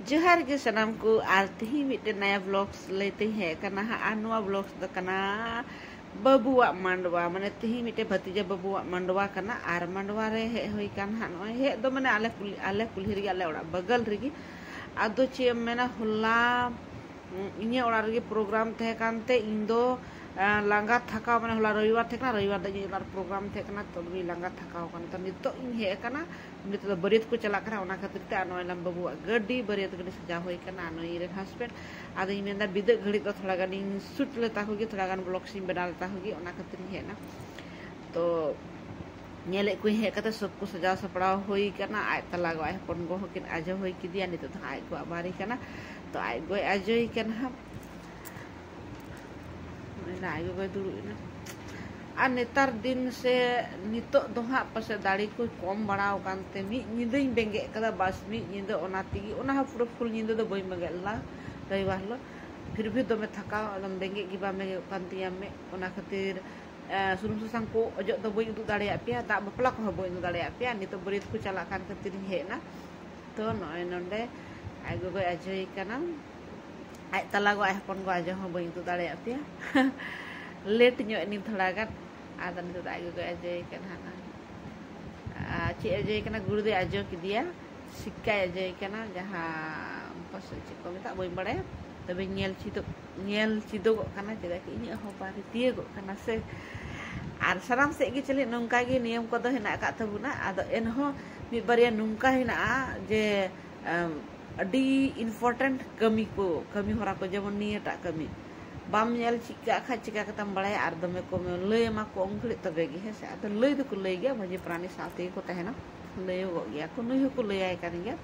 जोहार के सनाम को आरती मिट्टे नया ब्लॉग्स लेते हैं करना आनुआ ब्लॉग्स द कना बबुआ मांडवा माने तिही मिट्टे भतीजा बबुआ मांडवा करना आर मांडवा रे हे होई कान हा नय हे दो माने आले कुल्ही रे आले ओड़ा बगल रे आदो चे मेना हुला इने ओड़ा रे प्रोग्राम थे कानते इंदो लांगा थका माने हुला रविवार थे ना रविवार द जे प्रोग्राम थे ना तो भी लांगा थका कान त नितो इन हे काना नितो बरियत को चला करा ओना खातिर ते अनय लम बबुआ गड्डी बरियत गड्डी सजा होई काना अनय रे हस्बैंड आदो इ मेंदा बिद घड़ी तो थोड़ा गानी शूट लेता होगी थोड़ा गान ब्लॉग सीन बना लेता होगी ओना खातिर हे ना तो नेले को हे कते सब को सजा सपड़ा होई काना आय तला गय पन गो हकिन आजो होई किदिया नितो था आय को बारी काना तो आय गय आजोई काना ना आय गय दुरु ना आ नेतार दिन से नितो दोहा पसे दाड़ी को कम बढ़ाव कानते मी निदई बेंगे कदा बस मी निदो ओना तिगी ओना पूरा फुल निदो दो बई मगेला रविवार लो फिर भी दो में थका दम बेंगे गिबा में कांतिया में ओना खातिर सुनुम सुसांग को अजो दो बई उदु दाड़े आपिया दा बपला को बई उदु दाड़े आपिया नितो बरित को चला कान खातिर हे ना तो नय नंडे आय गो अजय काना आय तला गो आय हपन गो अजो हो बई उदु दाड़े आपिया लेट न्यो नि थोड़ा गान आदन तो आय गो अजय काना चे अजय काना गुरुदे अजो किदिया सिक्का अजय काना जहां पस को मेता बई बड़े तबे नेल चिदो काना चेदा कि इन हो बारी तिए गो काना से आर साराम से गे चले नंका गे नियम को दो हेना का तबुना आदो एनहो मि बारिया नुंका हेना जे अडी इम्पोर्टेंट कमी होरा को जेमन नियटा कमी बाम नेल चिका खा चिका कतम बड़ाय आर दमे को में लय मा को अंगड़ी तबे गे हे से आदो लय दो को लय गे मजे प्राणी साथे को तहेना लय गो गया को नय को लय आय कान गे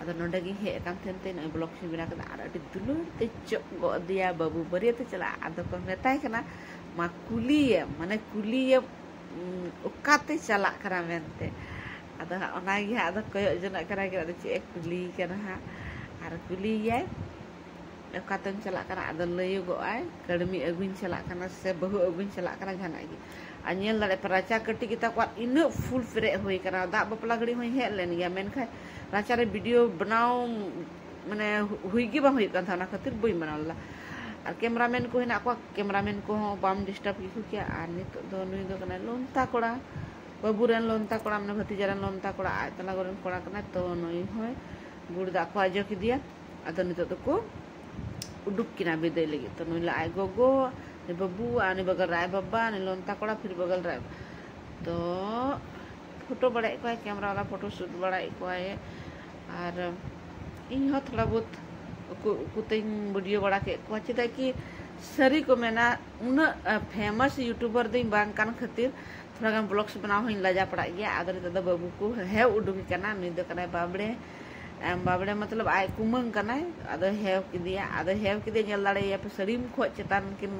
अदो नोडगी हे कांतेनते न ब्लॉग से बिना कदा आर अडी दुलुर ते चक गो दिया बाबू बरिया ते चला आदो को मेताय कना मा कुलिए माने कुलिए ओकाते चला करा मेनते आदो ओनागी आदो कयो जना करा गे आदो चे कुली कना आर कुलिए ओकातन चला करा आदो लय गो आय कड़मी अगुन चला कना से बहु अगुन चला कना जनागी अनियल दाड़े पराचा कटी किता को इन फुल फ्रे होई कना दा बपला गड़ी होई हे लेन गया मेन खा राचा रे वीडियो बनाओ माने हुई गे बा हुई कान था ना खातिर बई बनाला और कैमरामैन को हेना को कैमरामैन को हो बाम डिस्टर्ब की किया आर नितो दो नुई दो कना लोनता कोड़ा बाबू रेन लोनता कोड़ा हमने भतीजा रेन लोनता कोड़ा आय तला गोरन कोड़ा कना तो नुई होय गुड़ दा को आजो की दिया आदो नितो तो को उडुक किना बिदे लगी तो नुई ला आय गोगो ने बाबू आने बगल राय बाबा ने लोनता कोड़ा फिर बगल राय तो फोटो बड़ाई को कैमरा वाला फोटो शूट बड़ाई को आए और इन हो थोड़ा बहुत कुतें वीडियो बड़ा के को चेदा कि सरी को मेना उन फेमस यूट्यूबर दिन बांग कान खातिर थोड़ा गान ब्लॉग्स बनाओ हिन लाजा पड़ा गया आदर दादा बाबू को है उडुकी कना नी दो कना बाबड़े मतलब आय कुमंग कना आदो हेव किदिया नेल दाड़े या पे सड़ीम खो चेतान किन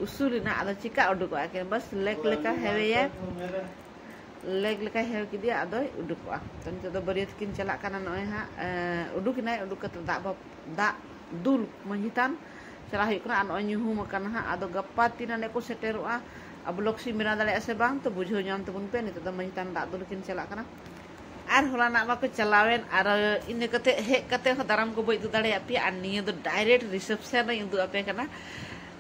उसूलिना आदो चिका उडुको के बस लेक लेका हेवे लेग लेका हेव किदिया आदो उडुको तो नितो दो बरियत किन चला कना नय हा उडुकिनाय उडुक कत दा दुल मंजितान चला हुई कना नय न्युहुम कना हा आदो गप्पा तिनाने को सेटेरोआ अब लक्ष्मी मेरा दाड़े से बांग तो बुझो जान तबुन पे नितो दो मंजितान दा दुल किन चला कना आर होला ना बाको चलावेन आर इन कते हे कते हो दाराम को बई दु दाड़े अपि आर निये दो डायरेक्ट रिसेप्शन रे इंदु अपे कना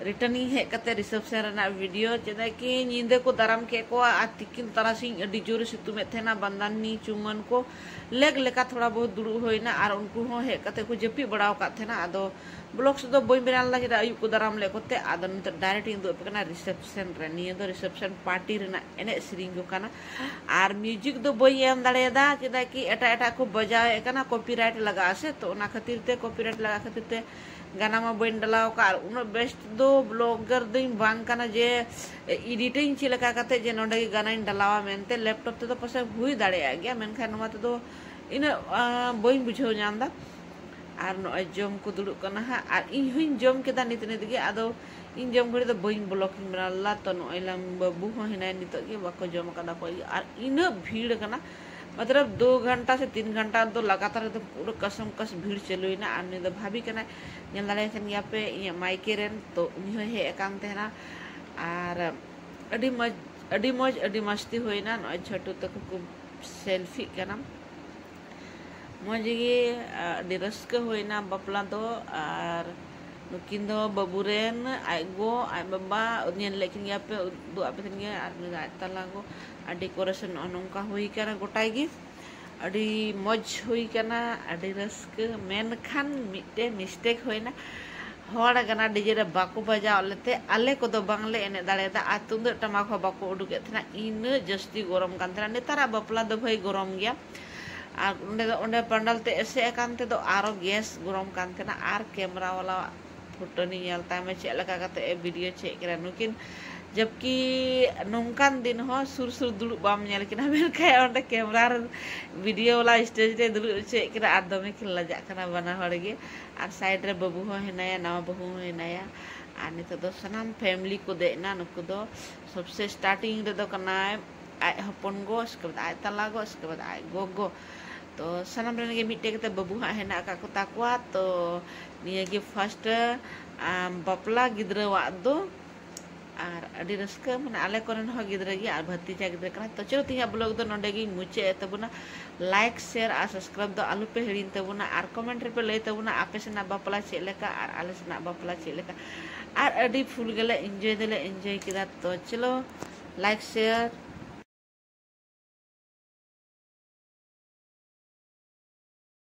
रिटर्निंग हे कते रिसेप्शन ना वीडियो चेदा कि निंदे को दाराम के को आ तिकिन तरासिंग अडी जोर सितुमे थेना बंदानी चुमन को लेग लेका थोड़ा बहुत दुरु होइना आर उनको हो हे कते को जपी बड़ाव का थेना आदो ब्लॉग्स दो बई बेनाला जेदा अयु को दाराम ले कोते आदो नित डायरेक्ट इंदु अपे कना रिसेप्शन रे निये दो रिसेप्शन पार्टी रेना एने सिरिंग को कना आर म्यूजिक दो बई एम दाड़ेदा चेदा कि एटा को बजावे कना कॉपीराइट लगा से तो ना खातिर ते कॉपीराइट लगा खातिर ते गाना मा बइन डलाव का उन बेस्ट दो ब्लॉगर दिन बांग काना जे एडिटिंग चिलका कते जे नोडे गाना इन डलावा मेनते लैपटॉप ते तो पसे हुई दाड़े आ गया मेन खान मा तो इन बइन बुझो जानदा आर नो जम को दुडु कना हा आर इन हुइन जम केदा नित गे आदो इन जम घड़ी तो बइन ब्लॉगिंग बनाला तो नो इलाम बाबू हो हिना नित गे बाको जम कदा को आर इन भीड़ कना मतलब 2 घंटा से 3 घंटा तो लगातार तो पूरा कसम कस भीड़ चलुइना आने तो भाभी कना नेल दाड़े खन या पे माइके रेन तो उनी हो हे कान तेना आर अडी मस्ती होइना न छोटू तक को सेल्फी कना Moji di raska hoina bapla do ar nukin do baburen ai go ai baba nyen lekin ya pe do ape tnya ar ngai talago adi decoration onongka hui kana gotai gi adi moj hui kana adi raska men khan mitte mistake hoina hor gana DJ re bako baja olete ale ko do bangle ene dare da atundu tamak ho bako uduk ethna ina jasti gorom kan thana netara bapla do bhai gorom gya R onde pandal te ese kan te do aro gas gorom kan thana ar camera wala photo ni nyal ta me che laka kate e video che kira nukin jabki nongkan din ho sur sur dulu bam nyal kina men kay onde camera video wala stage re dulu che kira adome khilla ja kana bana horge ar side re babu ho hinaya nawa babu ho hinaya আর নিতে তো Sanam family को दे ना नुको दो सबसे starting रे दो कना आई हपन गो उसके बाद आई तला गो उसके बाद आई गो तो सानाम रे के मिटे के बाबू हा हेना का को ताकवा तो निया के फर्स्ट बपला गिद्रा वा दो আর আদি রাস্কা মানে আলে করেন হ গিদ্রা গি আর ভতিজা গিদ্রা কানা তো চলো তিয়া ব্লগ দো নডে গি মুচে তবুনা লাইক শেয়ার আর সাবস্ক্রাইব দো আলু पे हिड़िन तबुना আর कमेंट रे पे लय तबुना आपे सेना बापला चे लेका और आले सेना बापला चे लेका और अडी फुल गेले एंजॉय देले एंजॉय किदा तो चलो लाइक शेयर